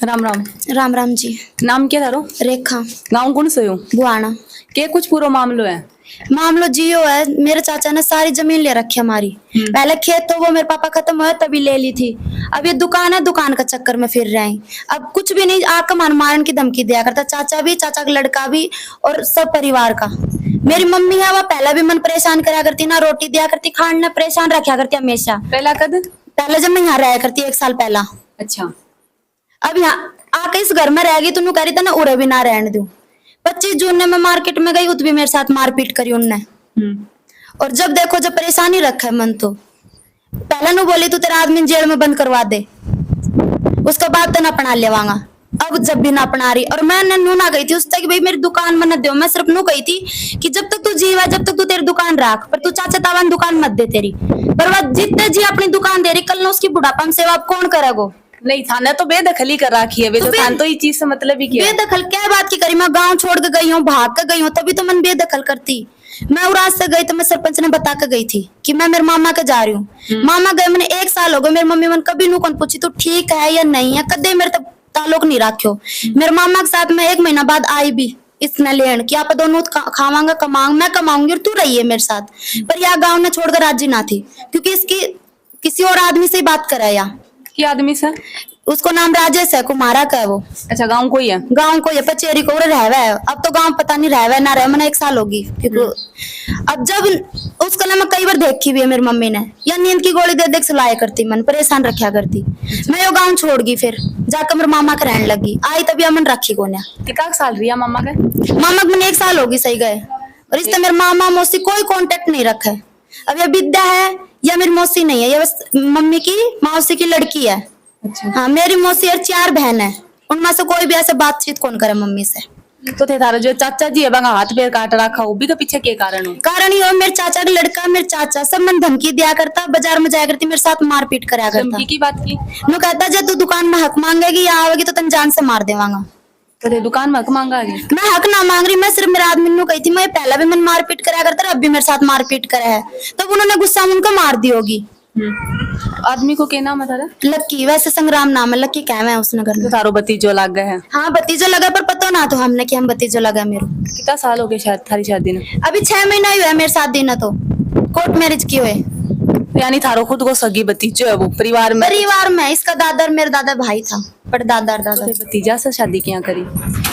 राम राम। राम राम जी। नाम क्या थारो? रेखा। गाँव कौन से हो? बुआना। के कुछ पूरा मामलो है? मामलो जियो है, मेरे चाचा ने सारी जमीन ले रखी हमारी। पहले खेत तो वो मेरे पापा खत्म हुआ तभी ले ली थी। अब ये दुकान है, दुकान का चक्कर में फिर रहे हैं। अब कुछ भी नहीं, आकर मारने की धमकी दिया करता, चाचा भी, चाचा का लड़का भी और सब परिवार का। मेरी मम्मी है, वो पहले भी मन परेशान करा करती, ना रोटी दिया करती खाने, ना परेशान रखा करती हमेशा। पहला कद? पहले जब मैं यहाँ रहा करती 1 साल पहला। अच्छा। अब यहाँ आके इस घर में रहेगी तो कह रही था ना उरे भी ना रहने दूं। 25 जून ने मैं मार्केट में गई, उत भी मेरे साथ मारपीट करी उनने। और जब देखो जब परेशानी रखा है मन, तो पहले नु बोली तू तेरा आदमी जेल में बंद करवा दे, उसके बाद तो ना अपना लेवांगा। अब जब भी ना अपना रही, और मैं नू ना गई थी उस तक भाई मेरी दुकान में न दो। मैं सिर्फ नू गई थी कि जब तक तू जीवा, जब तक तू तेरी दुकान रख, पर तू चाचा तावन दुकान मत दे तेरी। पर वह जितने जी अपनी दुकान दे रही, कल ना उसकी बुढ़ापा में सेवा कौन करेगा? नहीं, थाने तो बेदखली कर रखी है। तो थान तो ये चीज से मतलब ही क्या? बेदखल क्या बात की करी? मैं गांव छोड़ के गई हूँ, भाग के गई हूँ, तभी तो मन बेदखल करती। मैं उराज से गई तो मैं सरपंच ने बता के गई थी कि मैं मेरे मामा के जा रही हूँ। मामा गए, मैंने 1 साल हो गए, मेरी मम्मी मन कभी नू कौन पूछी तू ठीक है या नहीं है, कदे मेरे तक ताल्लुक नहीं रखो। मेरे मामा के साथ मैं 1 महीना बाद आई भी इसने लेन कि आप दोनों खावांगा, कमाऊंगा, मैं कमाऊंगी और तू रही है मेरे साथ। पर यह गाँव ने छोड़कर राजी ना थी, क्योंकि इसकी किसी और आदमी से बात कराया। क्या आदमी से? उसको नाम राजेश है, कुमारा का है वो। अच्छा, गाँव को ही है? गाँव को ये पचेरी को रहवा है। अब तो गाँव पता नहीं रहवा है ना रहे, मैंने 1 साल होगी। क्योंकि अब जब उसको ना मैं कई बार देखी भी है मेरी मम्मी ने, या नींद की गोली दे दे सुलाया करती, मन परेशान रखा करती। मैं यो गाँव छोड़ गई, फिर जाकर मेरे मामा के रहने लगी। आई तभी अमन रखी को ने। कितना साल रिया मामा के? मामा को मैंने 1 साल होगी सही गए, और इससे मेरे मामा मौसी कोई कॉन्टेक्ट नहीं रखा है। अब ये विद्या है या मेरी मौसी नहीं है, ये बस मम्मी की मौसी की लड़की है। अच्छा। हाँ, मेरी मौसी और 4 बहन है, उनमें से कोई भी ऐसे बातचीत कौन करे मम्मी से। तो थे थारा जो चाचा जी है बंगा हाथ पैर काट रखा, वो भी के पीछे के कारण हो? कारण ये मेरे चाचा का लड़का, मेरे चाचा सब मन धमकी दिया करता, बाजार में जाया करती, मेरे साथ मारपीट करा करता। धमकी की बात की? नो कहता जब तू दुकान में हक मांगेगी या आवेगी तो तन जान से मार देवांगा। तो थे दुकान में हक मांगा गई? मैं हक ना मांग रही, मैं सिर्फ मेरे आदमी नु कही थी, मैं पहला भी मन मारपीट करा करता, अब भी मेरे साथ मारपीट करा है, तब उन्होंने गुस्सा में उनको मार दी होगी। आदमी को क्या नाम है थारा? लक्की, वैसे संग्राम नाम है, लक्की क्या है उस नगर में। तो थारो भतीजो लग गए है? हाँ, भतीजो लगा, पर पता ना तो हमने कि हम भतीजो लगा मेरे। कितना साल हो गए शायद थारी शादी ने? अभी 6 महीना ही हुआ है मेरे शादी ना, तो कोर्ट मैरिज की हुए। यानी थारो खुद को सगी भतीजो है वो परिवार में? परिवार में इसका दादा और मेरा दादा भाई था, पर दादा दादा। तो भतीजा से शादी क्या करी?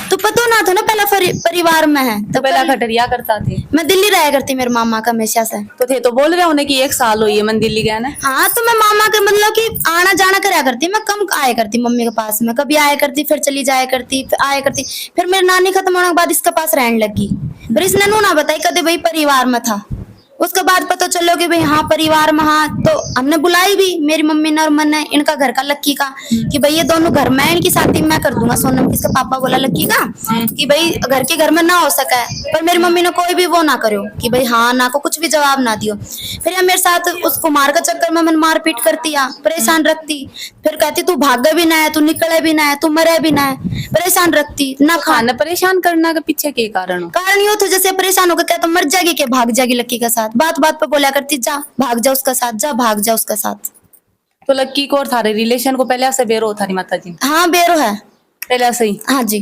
तो पता ना था ना, पहला परिवार में है तो पहला खटरिया करता थे? मैं दिल्ली रहा करती मेरे मामा का हमेशा से। तो थे तो बोल रहे होने की 1 साल हुई है मन दिल्ली गया ना? हाँ, तो मैं मामा के मतलब कि आना जाना करा करती, मैं कम आया करती मम्मी के पास में, कभी आया करती फिर चली जाया करती, फिर आया करती। फिर मेरी नानी खत्म होने के बाद इसके पास रहने लगी, पर इसने नू ना बताई कदे भाई परिवार में था। उसके बाद पता चलो कि भाई हाँ परिवार में, हाँ तो हमने बुलाई भी मेरी मम्मी ने और मैंने इनका घर का लक्की का कि भाई ये दोनों घर में, इनकी शादी मैं कर दूंगा। सोनम किसका पापा बोला लक्की का कि भाई घर के घर में ना हो सका है, पर मेरी मम्मी ने कोई भी वो ना करो कि भाई हाँ ना को कुछ भी जवाब ना दियो। फिर मेरे साथ उस कुमार का चक्कर में मन मारपीट करती, परेशान रखती। फिर कहती तू भागे भी ना है, तू निकले भी ना है, तू मरे भी ना है, परेशान रखती ना। खाना परेशान करना के पीछे के कारण? कारण ये तो जैसे परेशान होकर क्या तो मर जाएगी के भाग जाएगी लक्की के साथ, बात बात पे बोला करती जा भाग जा उसका साथ, जा भाग जा उसका साथ। तो लक्की को और थारे रिलेशन को पहले से बेरो थारी माता जी? हाँ, बेरो है पहले से ही? हाँ जी,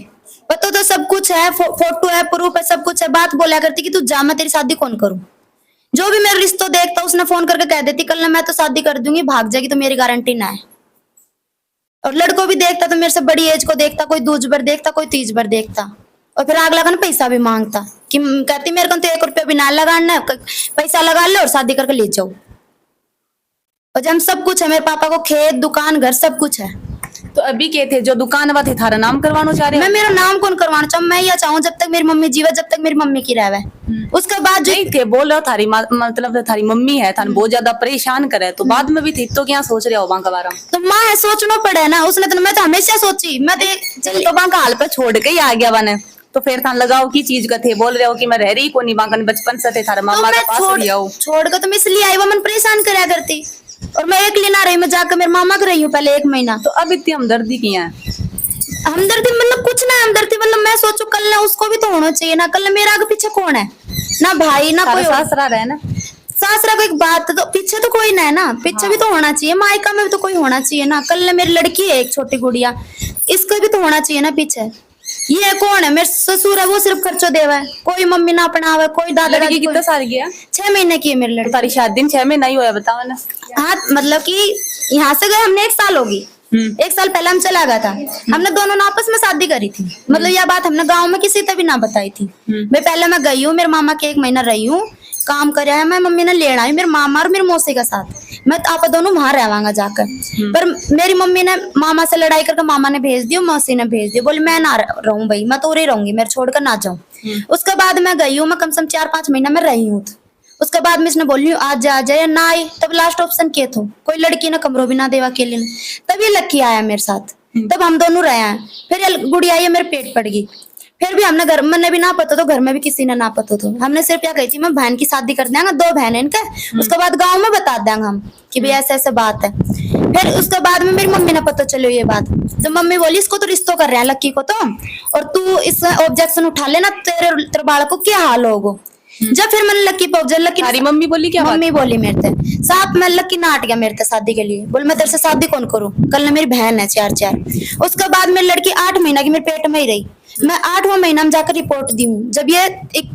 पता तो सब कुछ है, फोटो है, प्रूफ है, सब कुछ है। बात बोला करती कि तू जा, मैं तेरी शादी कौन करूं। जो भी मेरा रिश्ता देखता उसने फोन करके कह देती कल ना मैं तो शादी कर दूंगी, भाग जाएगी तो मेरी गारंटी ना है। और लड़कों भी देखता तो मेरे से बड़ी एज को देखता, कोई 2 बार देखता, कोई 30 बार देखता। और फिर आग लगा पैसा भी मांगता कि कहती मेरे को तो 1 रुपया भी ना लगाना, पैसा लगा लो और शादी करके ले जाओ। और जब सब कुछ है, मेरे पापा को खेत दुकान घर सब कुछ है। तो अभी के थे जो दुकान वाले थारा नाम करवाना चाह रहे? मैं मेरा नाम कौन करवाना चाहूँ, मैं यह चाहूँ जब तक मेरी मम्मी जीवे, जब तक मेरी मम्मी की रहवे। उसके बाद जो थे बोल रहे हो थारी मतलब थारी मम्मी है थान बहुत ज्यादा परेशान करे, तो बाद में भी थी तो क्या सोच रहे हो बांका बारा? तो माँ है, सोचना पड़े ना उसने, तो मैं तो हमेशा सोची मैं तो बांका हाल पे छोड़ के ही आ गया बने। तो फिर थान लगाओ की चीज का थे बोल रहे हो कि मैं रह रही को नहीं बांका बचपन से थे थारा मामा के पास ही आओ छोड़ के, तो मैं इसलिए आई वो मन परेशान कराया करती। और मैं एक ना रही, मैं जाकर मेरे मामा के रही हूँ पहले 1 महीना। तो अब इतनी हमदर्दी की है? हमदर्दी मतलब कुछ ना, हमदर्दी मतलब मैं सोचू कल ना उसको भी तो होना चाहिए ना, कल मेरा आगे पीछे कौन है, ना भाई ना कोई सासरा रहे ना, सासरा को एक बात तो पीछे तो कोई ना है ना, पीछे भी तो होना चाहिए, मायका में भी तो कोई होना चाहिए ना। कल मेरी लड़की है एक छोटी गुड़िया, इसका भी तो होना चाहिए ना पीछे। ये कौन है? मेरे ससुर है, वो सिर्फ खर्चो देवा है, कोई मम्मी ना अपनावे, कोई दादा लड़की दादी कितने साल की है? 6 महीने की है मेरी लड़की। तारी शादी में 6 महीना ही होया, बताओ ना। हाँ मतलब कि यहाँ से गए हमने 1 साल होगी। 1 साल पहले हम चला गया था। हमने दोनों ने आपस में शादी करी थी। मतलब यह बात हमने गांव में किसी से भी ना बताई थी। मैं पहले मैं गई हूँ, मेरे मामा के 1 महीना रही हूँ, काम कर है, मैं मम्मी ने लेना आई मेरे मामा और मेरे मौसी के साथ। मैं आप दोनों वहां रहवांगा जाकर। पर मेरी मम्मी ने मामा से लड़ाई करके मामा ने भेज दिया, मौसी ने भेज दिया, बोली मैं ना रहूं भाई, मैं तो उरे रहूंगी, मेरे छोड़कर ना जाऊं। उसके बाद मैं गई हूँ, मैं कम से कम 4-5 महीना में रही हूँ। उसके बाद मैं इसने बोली आज जा या ना आई, तब लास्ट ऑप्शन के थो, कोई लड़की ने कमरों भी ना देवा के लिए। तब ये लक्की आया मेरे साथ, तब हम दोनों रहे हैं। फिर ये गुड़िया ये मेरे पेट पड़ गई। फिर भी हमने घर में भी ना पता तो घर में भी किसी ने ना पता तो हमने सिर्फ क्या कही थी, मैं बहन की शादी कर देंगे, 2 बहन है इनके, उसके बाद गांव में बता देंगे हम कि भाई ऐसे ऐसे बात है। फिर उसके बाद में मेरी मम्मी ने पता चलो ये बात, तो मम्मी बोली इसको तो रिश्तों कर रहे हैं लक्की को, तो और तू इस ऑब्जेक्शन उठा लेना, तेरे बालक को क्या हाल होगा। जब फिर मैंने लक्की पे लक्की तारी मम्मी बोली क्या बात? मम्मी बोली मेरे से साहब, मैं लक्की ना हट गया मेरे से शादी के लिए, बोल मैं तेरे से शादी कौन करूं, कल ने मेरी बहन है 4-4। उसके बाद मेरी लड़की 8 महीना की मेरे पेट में ही रही। मैं 8वां महीना में जाकर रिपोर्ट दी हूँ, जब ये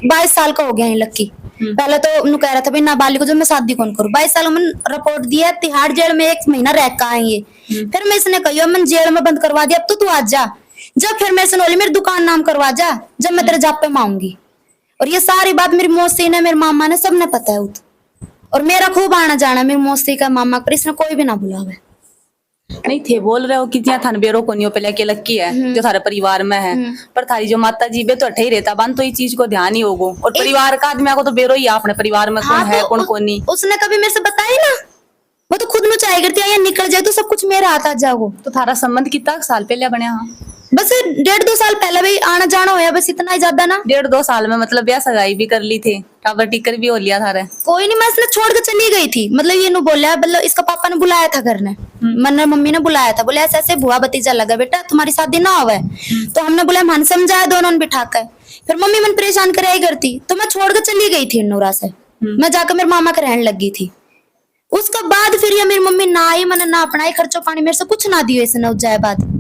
22 साल का हो गया है लक्की। पहले तो उन्होंने कह रहा था भाई नाबालिग को जब मैं शादी कौन करूं, 22 साल में रिपोर्ट दिया, तिहाड़ जेल में 1 महीना रह के आएंगे। फिर मैं इसने कही मैं जेल में बंद करवा दिया, अब तो तू आ जा। जब फिर मेरे से बोली मेरी दुकान नाम करवा जा, जब मैं तेरे जाप पे मांगूंगी। और ये सारी बात मेरी मौसी ने, मेरे मामा ने, सबने पता है। और मेरा खूब आना जाना मेरी मौसी का मामा पर, इसने कोई भी ना बुलावे। नहीं थे बोल रहे हो कि जिया थान बेरो को नहीं हो पहले के लक्की है जो थारे परिवार में है, पर थारी जो माता जी बे तो अठे ही रहता बन, तो ये चीज को ध्यान ही होगो। और परिवार का आदमी को तो बेरो ही अपने परिवार में कौन है कौन कौन नहीं। उसने कभी मेरे से बताया ना, वो तो खुद में चाहे करती है निकल जाए तो सब कुछ मेरे हाथ आ जाओ। तो थारा संबंध कितना साल पहले बने? हाँ बस 1.5-2 साल पहले भी आना जाना होया, बस इतना ही, ज्यादा ना। 1.5-2 साल में मतलब ब्याह सगाई भी कर ली थी, टाबर टिकर भी हो लिया था रे। कोई नहीं, मैं इसने छोड़ के चली गई थी। मतलब ये नु बोला, मतलब इसका पापा ने बुलाया था घर ने, मैंने मम्मी ने बुलाया था, बोले ऐसे ऐसे बुआ भतीजा लगा बेटा तुम्हारी शादी ना होवे। तो हमने बोला मन समझाया दोनों ने बिठा कर। फिर मम्मी मन परेशान कराई करती, तो मैं छोड़ के चली गई थी नूरा से। मैं जाकर मेरे मामा के रहने लगी थी। उसके बाद फिर ये मेरी मम्मी ना आई, मैंने ना अपना खर्चो पानी मेरे से कुछ ना दियो इसने उज्जाए बाद।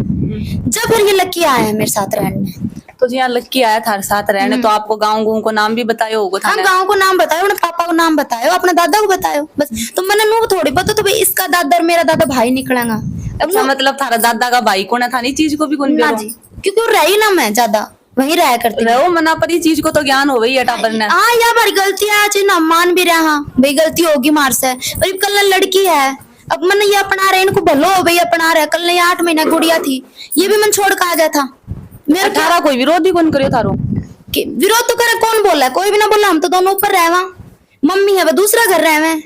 जब फिर ये लक्की आया है मेरे साथ रहने, तो जी यहाँ लक्की आया थारे साथ रहने, तो आपको गाँव गुँ को नाम भी बतायो होगा हम गाँव को नाम बतायो, अपने पापा को नाम बतायो, अपने दादा को बतायो, बस। तो मैंने नू थोड़ी पता तो भाई इसका दादा और मेरा दादा भाई निकलेगा। अच्छा मतलब थारा दादा का भाई कौन है? थानी चीज को भी कौन ना जी, क्योंकि वो रही ना मैं ज्यादा वहीं रहा करती रहो मना पर ये चीज को तो ज्ञान हो गई है टाबर ने। हाँ यार हमारी गलती है आज ना, मान भी रहा हाँ भाई गलती होगी मार से, पर कल लड़की है, अब मैंने ये अपना रहे, इनको भलो हो भाई अपना रहे। कल ने 8 महीना गुड़िया थी, ये भी मन छोड़ के आ गया था। मेरा थारा कोई विरोध ही कौन करियो थारो? विरोध तो करे कौन बोला, कोई भी ना बोला, हम तो दोनों ऊपर रहे वहाँ। मम्मी है वह दूसरा घर रहे हैं।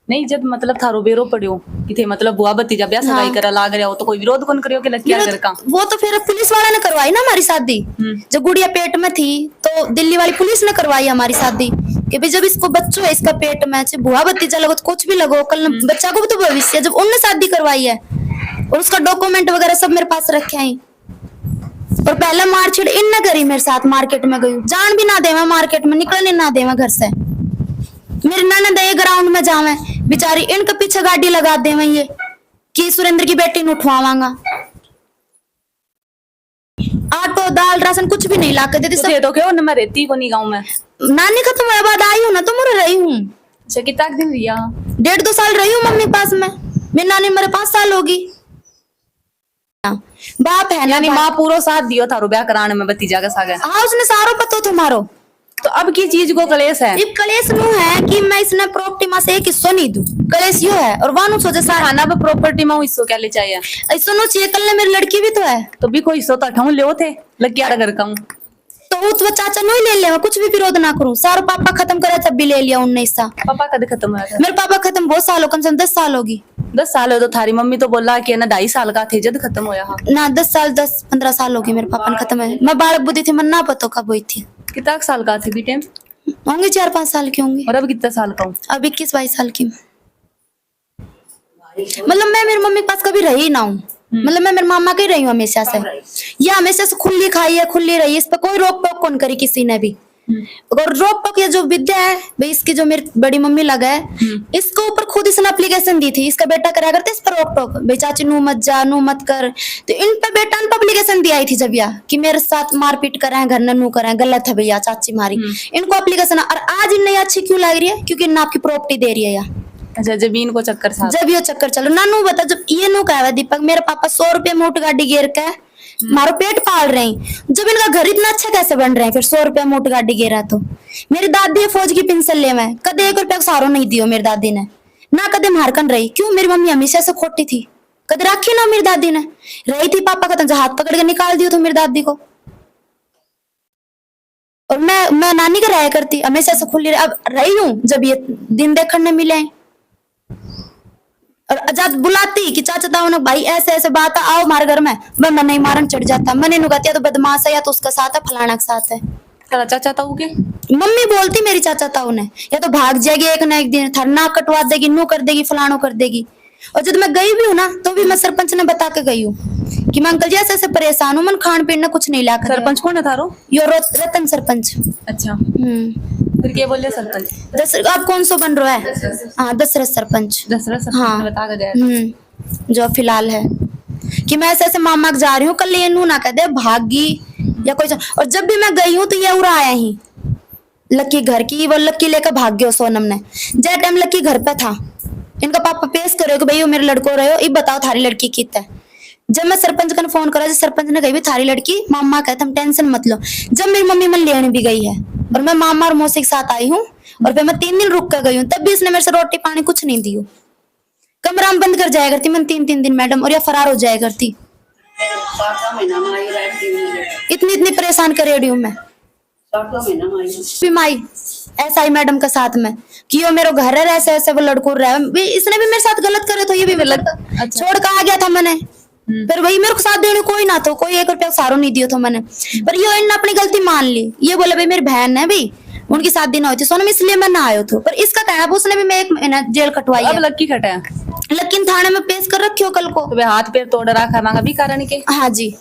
नहीं जब मतलब थारो बेरो पड़ियो कि थे मतलब बुआ भतीजा ब्याह सगाई करा लाग रहा हो, तो कोई विरोध कौन करियो कि लक्की घर का? वो तो फिर पुलिस वाला ने करवाई ना हमारी शादी। जब गुड़िया पेट में थी तो दिल्ली वाली पुलिस ने करवाई हमारी शादी कि भाई जब इसको बच्चों है इसका पेट में, चाहे बुआ भतीजा लगो तो कुछ भी लगो, कल बच्चा को भी तो भविष्य। जब उनने शादी करवाई है और उसका डॉक्यूमेंट वगैरह सब मेरे पास रखे हैं। और पहले मारछेड़ इन न करी मेरे साथ, मार्केट में गई, जान भी ना देवा मार्केट में, निकलने ना देवा घर से। मेरे ननद ये ग्राउंड में जावे बेचारी, इनके पीछे गाड़ी लगा देवे ये कि सुरेंद्र की बेटी ने उठवावांगा। आटो दाल राशन कुछ भी नहीं ला के देती। सब तो क्यों मैं रहती को नहीं गाँव में, नानी खत्म हुआ बाद आई हूँ ना, तो मुझे रही हूँ। अच्छा कितना दिन रिया? 1.5-2 साल रही हूँ मम्मी पास में। मेरी नानी मेरे 5 साल होगी। बाप है ना, माँ पूरा साथ दियो थारो ब्याह कराने में भतीजा के सागे। हाँ उसने सारो पतो तुम्हारो। तो अब की चीज को कलेश है? ये कलेश नु है कि मैं इसने प्रॉपर्टी में से एक हिस्सा नहीं दूं, कलेश यो है। और वानु सोचे सारा खाना पे प्रॉपर्टी में हिस्सों क्या ले चाहिए? ऐसा नो चाहिए, कल ने मेरी लड़की भी तो है, तो भी कोई हिस्सों तो अठाऊ ले थे लग घर का हूँ, तो वो चाचा नो ही ले लिया, कुछ भी विरोध ना करूं। सारा पापा खत्म करे तब भी ले लिया उनने हिस्सा। पापा कद खत्म हुआ था? मेरे पापा खत्म बहुत साल हो, कम से कम 10 साल होगी। 10 साल हो तो थारी मम्मी तो बोला कि ना 2.5 साल का थे जब खत्म होया। हाँ ना 10-15 साल होगी मेरे पापा ने खत्म है। मैं बालक बुद्धि थी, मन ना पता कब हुई थी। कितना साल का थी बीटे? होंगे 4-5 साल की होंगी। और अब कितना साल का हूँ? अब 21-22 साल की। मतलब मैं मेरी मम्मी के पास कभी रही ना हूँ, मतलब मैं मेरे मामा के ही रही हूँ हमेशा से। ये हमेशा से खुली खाई है, खुली रही है, इस पर कोई रोक टोक कौन करी किसी ने भी। और रोक टोक ये जो विद्या है भाई, इसकी जो मेरी बड़ी मम्मी लगा है, इसके ऊपर खुद इसने एप्लीकेशन दी थी, इसका बेटा करा करते इस पर रोक टोक, भाई चाची नू मत जा, नू मत कर। तो इन पे बेटा ने एप्लीकेशन दी आई थी जब या कि मेरे साथ मारपीट कराए, घर न नू कराए, गलत है भैया चाची मारी, इनको एप्लीकेशन। और आज इन्हें अच्छी क्यों लग रही है? क्योंकि इन्हें आपकी प्रॉपर्टी दे रही है या अच्छा, जमीन को चक्कर साथ। जब ये चक्कर चलो ना, नू बता, जब ये नू कहा दीपक मेरे पापा 100 रुपए में मोट गाड़ी गिर के मारो पेट पाल रहे हैं, जब इनका घर इतना अच्छा कैसे बन रहे हैं? फिर 100 रुपया मोट गाड़ी गिरा तो मेरी दादी फौज की पेंशन ले में कदे 1 रुपया सहारो नहीं दियो मेरी दादी ने, ना कदे मारकन रही। क्यों? मेरी मम्मी हमेशा से खोटी थी, कदे राखी ना मेरी दादी ने रही थी। पापा का तो हाथ पकड़ के निकाल दियो तो मेरी दादी को। और मैं नानी का रहा करती हमेशा से खुली अब रही हूँ, जब ये दिन देखने मिले और जब बुलाती कि चाचा ताऊ ने भाई ऐसे ऐसे बात है, आओ हमारे घर में, मैं नहीं मारन चढ़ जाता, मैंने नु कहती तो बदमाश है, या तो उसका साथ है, फलाना के साथ है। तेरा चाचा ताऊ के मम्मी बोलती मेरी चाचा ताऊ ने, या तो भाग जाएगी एक ना एक दिन, थरना कटवा देगी, नू कर देगी, फलानो कर देगी। और जब मैं गई भी हूँ ना, तो भी मैं सरपंच ने बता के गई हूँ कि मैं अंकल जी ऐसे ऐसे परेशान हूँ, मन खान पीन कुछ नहीं ला कर। सरपंच कौन है थारो? यो रतन सरपंच। अच्छा, फिर क्या बोले सरपंच? अब कौन सा बन रहा है? हाँ, दशरथ सरपंच। दशरथ सरपंच हाँ। बता के गया जो फिलहाल है कि मैं ऐसे ऐसे मामा के जा रही हूँ, कल ये नू ना कह दे भागी या कोई। और जब भी मैं गई हूँ तो ये उड़ा आया ही लक्की घर की, वो लक्की लेकर भाग गया सोनम ने। जय टाइम लक्की घर पे था, इनका पापा पेश करे कि भाई वो मेरे लड़को रहे हो, ये बताओ थारी लड़की कितना है। जब मैं सरपंच का फोन करा, सरपंच ने कही भी थारी लड़की मामा कहते हम टेंशन मत लो। जब मेरी मम्मी मन लेने भी गई है और मैं मामा और मौसी के साथ आई हूँ, और फिर मैं 3 दिन रुक कर गई हूँ, तब भी इसने मेरे से रोटी पानी कुछ नहीं दी। कमरा में बंद कर जाया करती मैं 3-3 दिन मैडम, और या फरार हो जाया करती। इतनी इतनी परेशान कर रही हूँ मैं भी माई ऐसा ही मैडम के साथ में कि वो मेरा घर है, ऐसे ऐसे वो लड़कों रहा है, इसने भी मेरे साथ गलत करे तो ये भी गलत छोड़ कर आ गया था मैंने। फिर वही मेरे को साथ देने कोई ना तो, कोई 1 रुपया सहारो नहीं दिया था मैंने। पर ये इन्होंने अपनी गलती मान ली, ये बोले भाई मेरी बहन है भाई, उनकी शादी ना हुई थी सोनम, इसलिए मैं ना आयो था। पर इसका कहना है उसने भी मैं 1 महीना जेल कटवाई है। अब लक्की खटा है, लेकिन थाने में पेश कर रखी हो कल को। तो हाथ पैर तोड़ रखा मांगा भी कारण के। हाँ जी,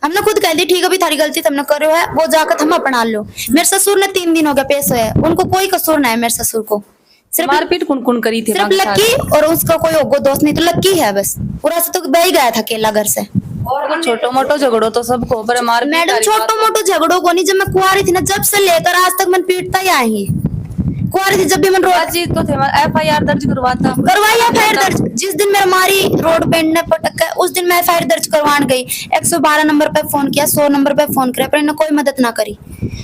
हमने खुद कह दी ठीक है भी थारी गलती तुमने करो है, वो जाकर हम अपना लो। मेरे ससुर ने 3 दिन हो गया पेश हुआ है, उनको कोई कसूर ना है मेरे ससुर को। सिर्फ मारपीट कुन करी थी सिर्फ लक्की, और उसका कोई होगो दोस्त नहीं, तो लक्की है बस। पूरा से तो बह गया था अकेला घर से। और छोटो मोटो झगड़ो तो सबको, पर मार मैडम छोटो मोटो झगड़ों को नहीं, जब मैं कुंवारी थी ना, जब से लेकर आज तक मैं पीटता ही आई। कुंवारी थी जब भी मैं रोज तो थे FIR दर्ज करवाता, करवाई FIR दर्ज। जिस दिन मेरा मारी रोड बैंड ने पटक, उस दिन मैं FIR दर्ज करवाने गई। 112 नंबर पे फोन किया, 100 नंबर पे फोन किया, पर इन्होंने कोई मदद ना करी।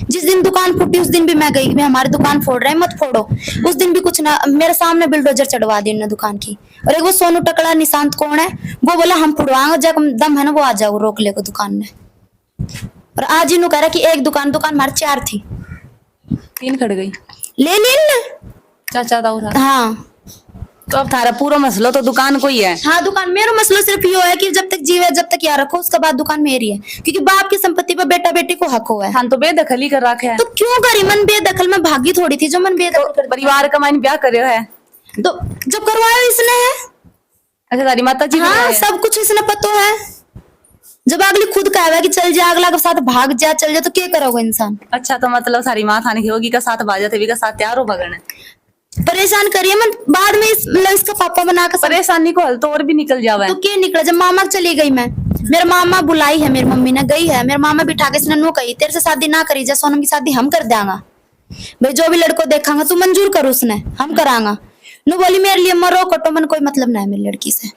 जिस दिन दुकान फूटी उस दिन भी मैं गई, मैं हमारी दुकान फोड़ रहे हैं मत फोड़ो, उस दिन भी कुछ ना, मेरे सामने बिल्डोजर चढ़वा दी इन्होंने दुकान की। और एक वो सोनू टकला निशांत कौन है, वो बोला हम फुड़वाएंगे, जब दम है ना वो आ जाओ रोक ले को दुकान में। और आज इन्हों कह रहा कि एक दुकान हमारी 4 थी, 3 खड़ गई, ले ली चाचा ताऊ था। हाँ तो अब थारा पूरा मसला तो दुकान को ही है। हाँ, दुकान मेरा मसला सिर्फ ये है कि जब तक जीवे जब तक याद रखो, उसके बाद दुकान मेरी है, क्योंकि बाप की संपत्ति पर बेटा बेटी को हक हुआ है। हम तो बेदखली कर रखे है, तो क्यों करी? मन बेदखल में भागी थोड़ी थी जो मन बेदखल कर। परिवार का मायने ब्याह करे है तो जब करवाया इसने है। अच्छा, तारी माता जी हाँ, सब कुछ इसने पता है। जब अगली खुद कहे कि चल जा, अगला के साथ भाग जा, चल जा, तो क्या करोगे इंसान? अच्छा, तो मतलब सारी माँ थाने की होगी का साथ बाजा थे, का साथ तैयार हो भगने परेशान करिए मन, बाद में इसका पापा बना कर परेशानी को हल तो और भी निकल जावे। तो क्या निकला? जब मामा चली गई मैं, मेरे मामा बुलाई है, मेरी मम्मी ने गई है, मेरे मामा बिठा के इसने नो कही तेरे से शादी ना करी जा, सोनम की शादी हम कर देंगा भाई, जो भी लड़को देखांगा तू मंजूर कर, उसने हम करांगा। नो बोली मेरे लिए मरो कटो, मन कोई मतलब ना है मेरी लड़की से,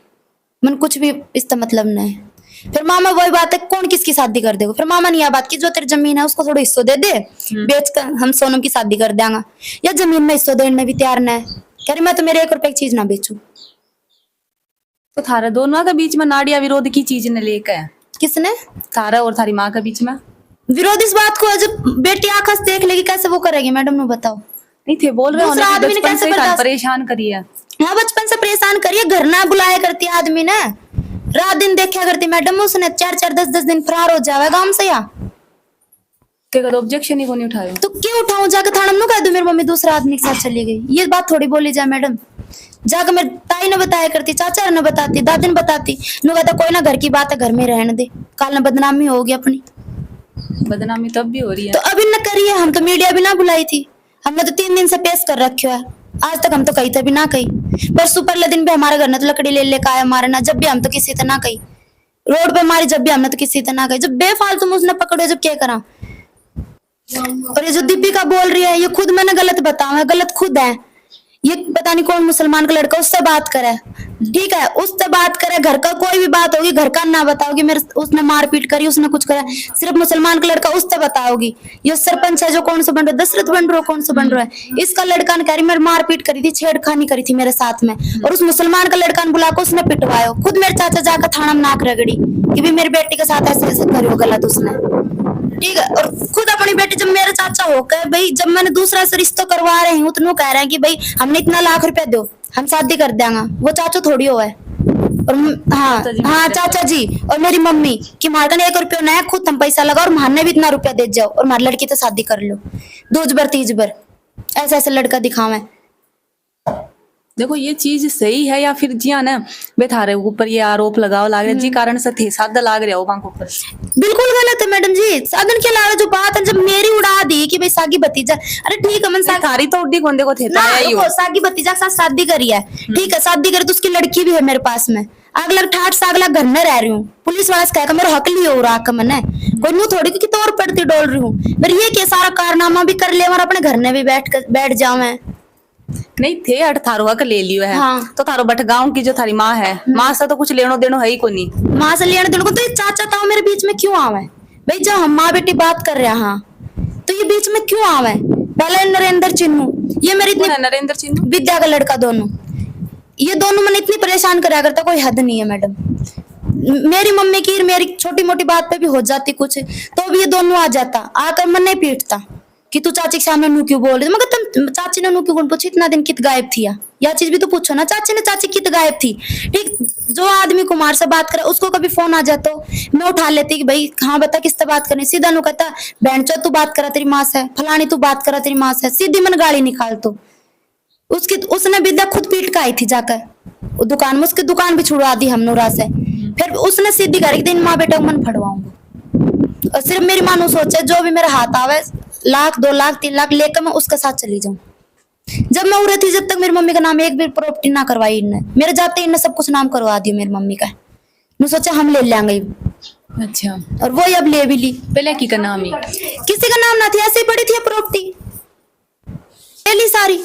मन कुछ भी इसका मतलब नहीं। फिर मामा वही बात है, कौन किसकी शादी कर देगा? फिर मामा ने यह बात की जो तेरी जमीन है उसको थोड़ा हिस्सा दे दे, बेच कर हम सोनम की शादी कर देंगे, या जमीन में हिस्सा देने भी तैयार ना है। कह रही मैं तो मेरे 1 रुपए की चीज ना बेचू। तो थारा दोनों के बीच में नाड़िया विरोध की चीज ने लेकर है। किसने? थारा और थारी माँ के बीच में विरोध इस बात को, जब बेटी आंख से देख लेगी कैसे वो करेगी? मैडम ने बताओ। नहीं थे बोल रहे दूसरा आदमी ने कैसे परेशान करिए। हाँ, बचपन से परेशान करिए, घर ना बुलाया करती आदमी ने, रात दिन देखा करती मैडम, उसने 4-4 10-10 दिन फरार हो जावे गांव से। या ऑब्जेक्शन ही को नहीं उठाए तो क्यों उठाऊं? जाकर थाना में कह दूं मेरी मम्मी दूसरा आदमी के साथ चली गई, ये बात थोड़ी बोली जाए मैडम। जाकर मेरी ताई ने बताया करती, चाचा ने बताती, दादी ने बताती, नु कहता कोई ना घर की बात है घर में रहने दे, काल ने बदनामी होगी अपनी। बदनामी तब भी हो रही है। तो अभी न करिए, हम तो मीडिया भी ना बुलाई थी, हमने तो 3 दिन से पेश कर रखे है, आज तक हम तो कही थे भी ना कही। परसों परले दिन भी हमारे घर ने तो लकड़ी ले लेकर आया मारना, जब भी हम तो किसी से ना कही, रोड पे मारी जब भी हमने तो किसी से ना कही, जब बेफालतू में उसने पकड़े जब क्या करा। और ये जो दीपिका बोल रही है, ये खुद मैंने गलत बताया है, गलत खुद है। ये पता नहीं कौन मुसलमान का लड़का, उससे बात करे, ठीक है, उससे बात करे, घर का कोई भी बात होगी घर का ना बताओगी, मेरे उसने मारपीट करी, उसने कुछ करा, सिर्फ मुसलमान का लड़का उससे बताओगी। ये सरपंच है जो कौन सा बन रहा है, दशरथ बन रहा है, कौन सा बन रहा है, इसका लड़का ने कह रही मेरे मारपीट करी थी, छेड़खानी करी थी मेरे साथ में, और उस मुसलमान का लड़का ने बुला कर उसने पिटवाया। खुद मेरे चाचा जाकर थाना में नाक रगड़ी कि भी मेरी बेटी के साथ ऐसे ऐसे करो गलत उसने, ठीक है। और खुद अपनी बेटी जब मेरे चाचा होकर भाई, जब मैंने दूसरा से रिश्ता करवा रहे हूँ तो वो कह रहे हैं कि भाई हमने इतना लाख रुपया दो हम शादी कर देंगे, वो चाचा थोड़ी हो है। और हाँ चाचा जी और मेरी मम्मी कि मारकन 1 रुपया ना है, खुद हम पैसा लगा और मारने भी इतना रुपया दे जाओ और हमारी लड़की तो शादी कर लो, 2 बार 3 बार ऐसा ऐसा लड़का दिखावे। देखो ये चीज सही है या फिर जिया ना वे थारे ऊपर ये आरोप लगाओ लाग रहे जी कारण से थे सादा लाग रहे हो बांको ऊपर, बिल्कुल गलत है मैडम जी। साधन के लारा जो बात है, जब मेरी उड़ा दी कि भाई सागी भतीजा, अरे ठीक है मन सागी थारी तो उड्डी गोंदे को थे ना, रुको, सागी भतीजा के साथ शादी करी है, ठीक है, शादी करी तो उसकी लड़की भी है मेरे पास में, अगला ठाठ से अगला घर में रह रही हूँ, पुलिस वाला से कहेगा मेरा हक लियो रहा का मैंने कोई नू थोड़ी की तौर पड़ती डोल रही हूँ, मेरे ये क्या सारा कारनामा भी कर ले और अपने घर में भी बैठ जाऊं मैं। नहीं थे 18 हक ले लियो है। हाँ। तो थारो बट गांव की जो थारी माँ है, माँ से तो कुछ लेनो देनो है ही को नहीं, माँ से लेने देने को, तो ये चाचा ताऊ मेरे बीच में क्यों आवे भाई, जब हम माँ बेटी बात कर रहे हैं, हाँ तो ये बीच में क्यों आवे। पहले नरेंद्र चिन्नू, ये मेरी इतनी, नरेंद्र चिन्नू विद्या का लड़का, दोनों ये दोनों मैंने इतनी परेशान कराया करता, कोई हद नहीं है मैडम। मेरी मम्मी की मेरी छोटी मोटी बात पे भी हो जाती कुछ तो भी ये दोनों आ जाता, आकर मन नहीं पीटता कि तू चाची के सामने नू क्यों बोल रही, मगर तुम चाची ने नू क्यों पूछी, इतना दिन कित गायब थी या चीज भी तो पूछो ना, चाची ने चाची कित गायब थी, ठीक। जो आदमी कुमार से बात करे उसको कभी फोन आ जाता मैं उठा लेती कि भाई हाँ बता किससे बात करनी, सीधा नू कहता बहन चो तू बात करा तेरी माँ से, फलानी तू बात करा तेरी माँ से, सीधी मन गाली निकाल। तो उसने विद्या खुद पीट के आई थी जाकर दुकान में, उसकी दुकान भी छुड़वा दी हम नूरा से, फिर उसने सीधी करी दिन माँ बेटा को मन फड़वाऊंगा, और सिर्फ मेरी मानो सोचे जो भी मेरा हाथ आवे 1 लाख 2 लाख 3 लाख लेकर मैं उसके साथ चली जाऊं। जब मैं उड़े थी जब तक मेरी मम्मी का नाम एक भी प्रॉपर्टी ना करवाई इनने, मेरे जाते इनने सब कुछ नाम करवा दिया मेरी मम्मी का, मैं सोचा हम ले लेंगे। अच्छा, और वो अब ले भी ली, पहले की का नाम ही किसी का नाम ना थी, ऐसे ही पड़ी थी प्रॉपर्टी ले ली सारी।